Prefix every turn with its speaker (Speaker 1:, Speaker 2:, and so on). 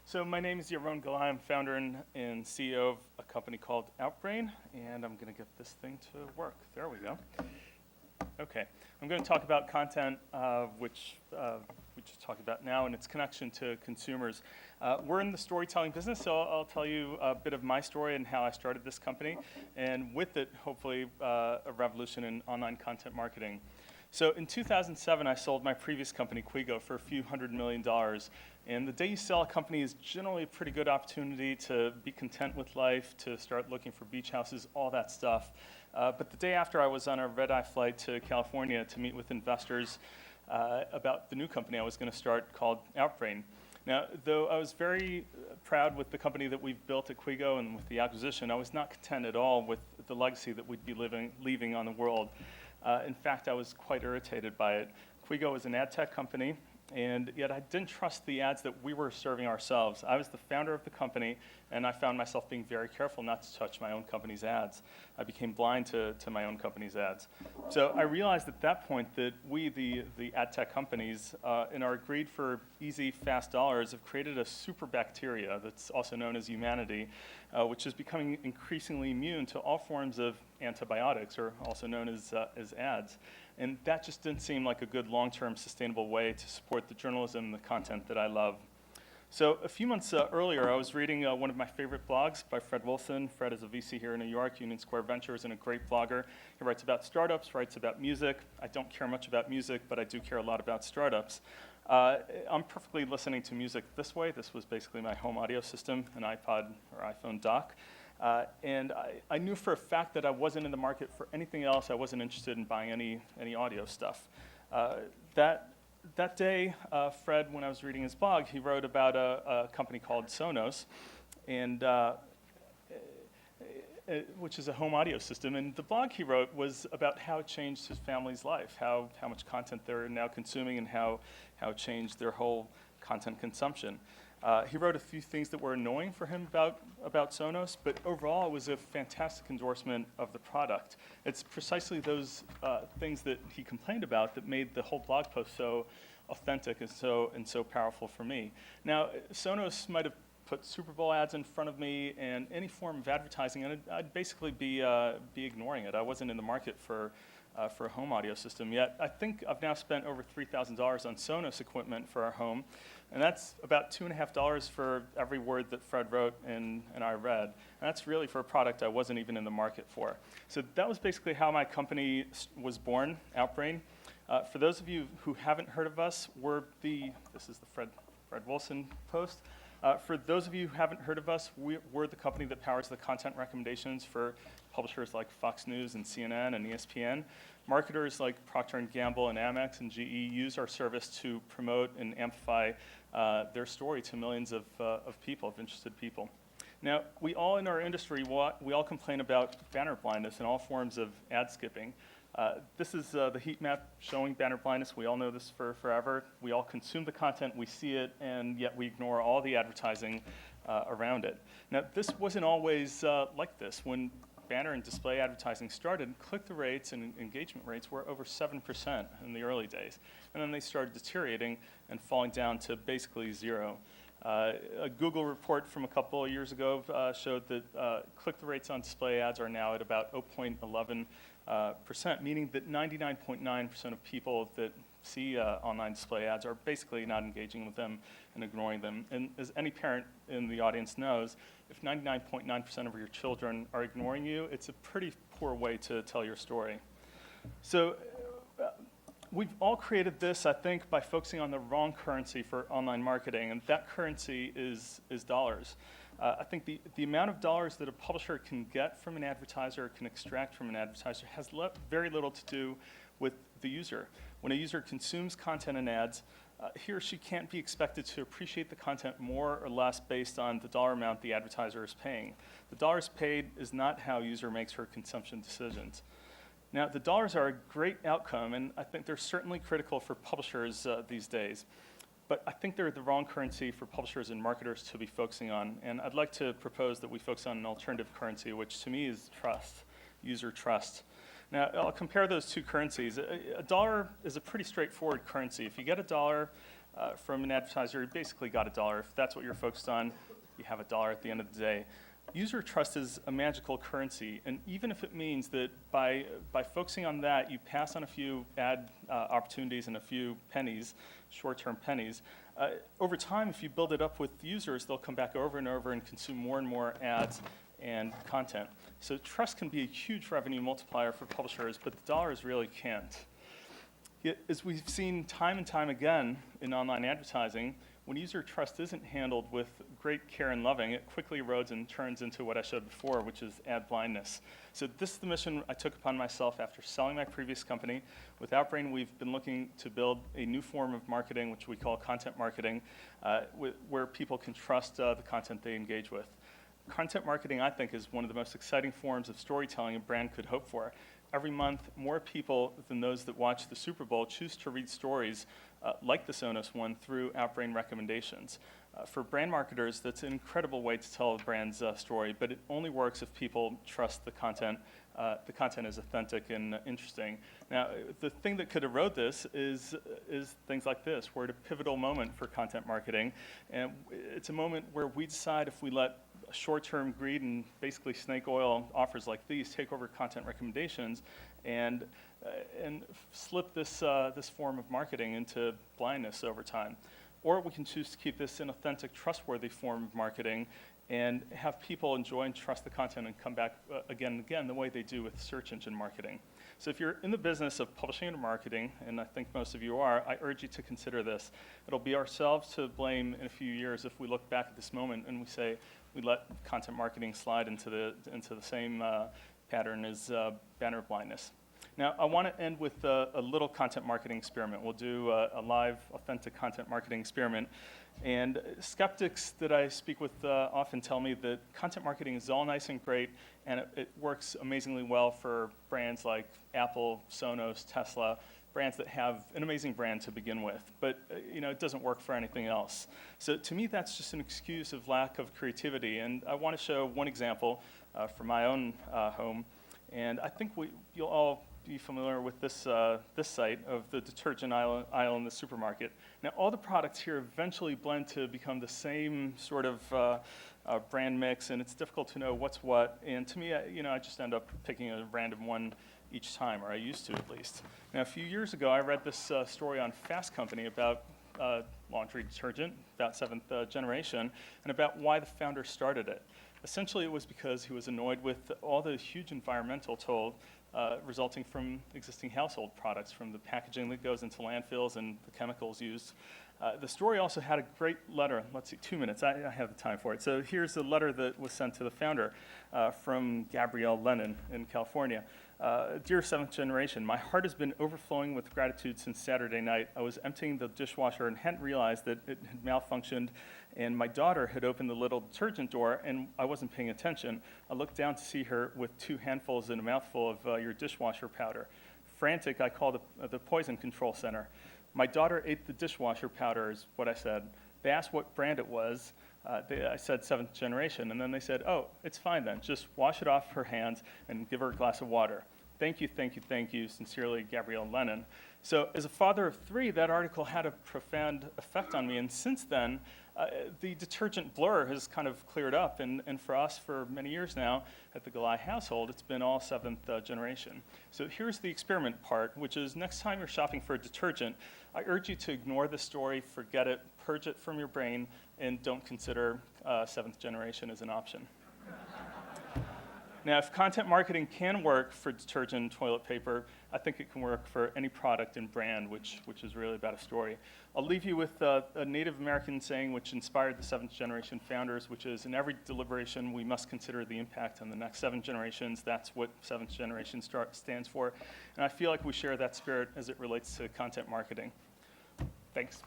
Speaker 1: So my name is Yaron Galai. I'm founder and CEO of a company called Outbrain, and I'm going to get this thing to work. There we go. Okay, I'm going to talk about content, which we just talked about now, and its connection to consumers. We're in the storytelling business, so I'll tell you a bit of my story and how I started this company, and with it, hopefully, a revolution in online content marketing. So in 2007, I sold my previous company, Quigo, for a few $100 million. And the day you sell a company is generally a pretty good opportunity to be content with life, to start looking for beach houses, all that stuff. But the day after, I was on a red-eye flight to California to meet with investors about the new company I was going to start called Outbrain. Now, though I was very proud with the company that we've built at Quigo and with the acquisition, I was not content at all with the legacy that we'd be leaving on the world. In fact, I was quite irritated by it. Quigo is an ad tech company, and yet I didn't trust the ads that we were serving ourselves. I was the founder of the company, and I found myself being very careful not to touch my own company's ads. I became blind to my own company's ads. So I realized at that point that we, the ad tech companies, in our greed for easy, fast dollars, have created a super bacteria that's also known as humanity, which is becoming increasingly immune to all forms of antibiotics, or also known as ads. And that just didn't seem like a good long-term sustainable way to support the journalism and the content that I love. So a few months earlier, I was reading one of my favorite blogs by Fred Wilson. Fred is a VC here in New York, Union Square Ventures, and a great blogger. He writes about startups, writes about music. I don't care much about music, but I do care a lot about startups. I'm perfectly listening to music this way. This was basically my home audio system, an iPod or iPhone dock. And I knew for a fact that I wasn't in the market for anything else. I wasn't interested in buying any audio stuff. That day, Fred, when I was reading his blog, he wrote about a company called Sonos, and which is a home audio system. And the blog he wrote was about how it changed his family's life, how much content they're now consuming, and how it changed their whole content consumption. He wrote a few things that were annoying for him about Sonos, but overall it was a fantastic endorsement of the product. It's precisely those things that he complained about that made the whole blog post so authentic and so powerful for me. Now, Sonos might have put Super Bowl ads in front of me and any form of advertising, and I'd basically be ignoring it. I wasn't in the market for a home audio system yet. I think I've now spent over $3,000 on Sonos equipment for our home, and that's about $2.50 for every word that Fred wrote and I read. And that's really for a product I wasn't even in the market for. So that was basically how my company was born, Outbrain. For those of you who haven't heard of us, this is the Fred Wilson post. For those of you who haven't heard of us, we're the company that powers the content recommendations for publishers like Fox News and CNN and ESPN. Marketers like Procter & Gamble and Amex and GE use our service to promote and amplify their story to millions of people, of interested people. Now, we all in our industry, we all complain about banner blindness and all forms of ad skipping. This is the heat map showing banner blindness. We all know this for forever. We all consume the content, we see it, and yet we ignore all the advertising around it. Now, this wasn't always like this. When banner and display advertising started, click-through rates and engagement rates were over 7% in the early days. And then they started deteriorating and falling down to basically zero. A Google report from a couple of years ago showed that click-through rates on display ads are now at about 0.11%, meaning that 99.9% of people that see online display ads are basically not engaging with them and ignoring them. And as any parent in the audience knows, if 99.9% of your children are ignoring you, it's a pretty poor way to tell your story. So we've all created this, I think, by focusing on the wrong currency for online marketing, and that currency is dollars. I think the amount of dollars that a publisher can get from an advertiser, can extract from an advertiser, has very little to do with the user. When a user consumes content and ads, he or she can't be expected to appreciate the content more or less based on the dollar amount the advertiser is paying. The dollars paid is not how a user makes her consumption decisions. Now, the dollars are a great outcome, and I think they're certainly critical for publishers these days. But I think they're the wrong currency for publishers and marketers to be focusing on. And I'd like to propose that we focus on an alternative currency, which to me is trust, user trust. Now, I'll compare those two currencies. A dollar is a pretty straightforward currency. If you get a dollar, from an advertiser, you basically got $1. If that's what you're focused on, you have $1 at the end of the day. User trust is a magical currency, and even if it means that by focusing on that, you pass on a few ad opportunities and a few pennies, short-term pennies, over time, if you build it up with users, they'll come back over and over and consume more and more ads and content. So trust can be a huge revenue multiplier for publishers, but the dollars really can't. Yet, as we've seen time and time again in online advertising, when user trust isn't handled with great care and loving, it quickly erodes and turns into what I showed before, which is ad blindness. So this is the mission I took upon myself after selling my previous company. With Outbrain, we've been looking to build a new form of marketing, which we call content marketing, where people can trust the content they engage with. Content marketing, I think, is one of the most exciting forms of storytelling a brand could hope for. Every month, more people than those that watch the Super Bowl choose to read stories like the Sonos one through Outbrain recommendations. For brand marketers, that's an incredible way to tell a brand's story, but it only works if people trust the content is authentic and interesting. Now, the thing that could erode this is things like this. We're at a pivotal moment for content marketing, and it's a moment where we decide if we let short-term greed and basically snake oil offers like these take over content recommendations and slip this form of marketing into blindness over time. Or we can choose to keep this an authentic, trustworthy form of marketing and have people enjoy and trust the content and come back again and again the way they do with search engine marketing. So if you're in the business of publishing and marketing, and I think most of you are, I urge you to consider this. It'll be ourselves to blame in a few years if we look back at this moment and we say we let content marketing slide into the same pattern as banner blindness. Now, I want to end with a little content marketing experiment. We'll do a live, authentic content marketing experiment. And skeptics that I speak with often tell me that content marketing is all nice and great, and it works amazingly well for brands like Apple, Sonos, Tesla, brands that have an amazing brand to begin with. But it doesn't work for anything else. So to me, that's just an excuse of lack of creativity. And I want to show one example from my own home. And I think you'll all be familiar with this site of the detergent aisle in the supermarket. Now, all the products here eventually blend to become the same sort of brand mix, and it's difficult to know what's what. And to me, I just end up picking a random one each time, or I used to at least. Now, a few years ago, I read this story on Fast Company about laundry detergent, about seventh generation, and about why the founder started it. Essentially, it was because he was annoyed with all the huge environmental toll resulting from existing household products, from the packaging that goes into landfills and the chemicals used. The story also had a great letter. Let's see, 2 minutes. I have the time for it. So here's a letter that was sent to the founder from Gabrielle Lennon in California. Dear seventh generation, my heart has been overflowing with gratitude since Saturday night. I was emptying the dishwasher and hadn't realized that it had malfunctioned, and my daughter had opened the little detergent door, and I wasn't paying attention. I looked down to see her with 2 handfuls and a mouthful of your dishwasher powder. Frantic, I called the poison control center. My daughter ate the dishwasher powder, is what I said. They asked what brand it was. I said seventh generation, and then they said, oh, it's fine then. Just wash it off her hands and give her a glass of water. Thank you, thank you, thank you. Sincerely, Gabrielle Lennon. So as a father of 3, that article had a profound effect on me, and since then, the detergent blur has kind of cleared up, and for us, for many years now, at the Galai household, it's been all seventh generation. So here's the experiment part, which is next time you're shopping for a detergent, I urge you to ignore the story, forget it, purge it from your brain, and don't consider seventh generation as an option. Now, if content marketing can work for detergent and toilet paper, I think it can work for any product and brand, which is really about a story. I'll leave you with a Native American saying which inspired the seventh generation founders, which is, in every deliberation, we must consider the impact on the next 7 generations. That's what seventh generation stands for. And I feel like we share that spirit as it relates to content marketing. Thanks.